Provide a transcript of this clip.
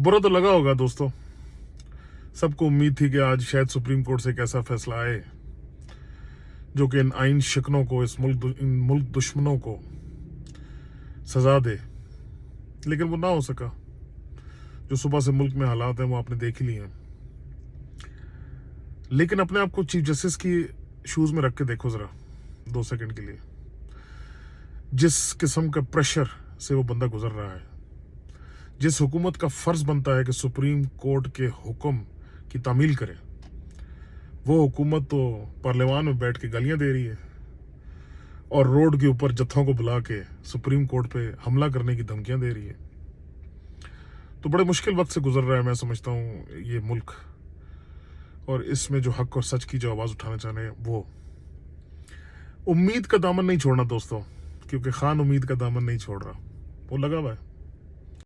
बुरा तो लगा होगा दोस्तों, सबको उम्मीद थी कि आज शायद सुप्रीम कोर्ट से एक ऐसा फैसला आए जो कि इन आइन शिकनों को, इन मुल्क दुश्मनों को सजा दे, लेकिन वो ना हो सका। जो सुबह से मुल्क में हालात हैं वो आपने देख ही लिए हैं। लेकिन अपने आप को चीफ जस्टिस की शूज में रख के देखो जरा 2 सेकंड के लिए। जिस किस्म का प्रेशर से वो बंदा गुजर रहा है, जिस हुकूमत का फर्ज बनता है कि सुप्रीम कोर्ट के हुक्म की तामील करे, वो हुकूमत तो पार्लियामान में बैठ के गालियां दे रही है और रोड के ऊपर जत्थों को बुला के सुप्रीम कोर्ट पे हमला करने की धमकियां दे रही है। तो बड़े मुश्किल वक्त से गुजर रहा है, मैं समझता हूँ, ये मुल्क। और इसमें जो हक और सच की जो आवाज़ उठाना चाह रहे हैं, वो उम्मीद का दामन नहीं छोड़ना दोस्तों, क्योंकि खान उम्मीद का दामन नहीं छोड़ रहा, वो लगा हुआ है।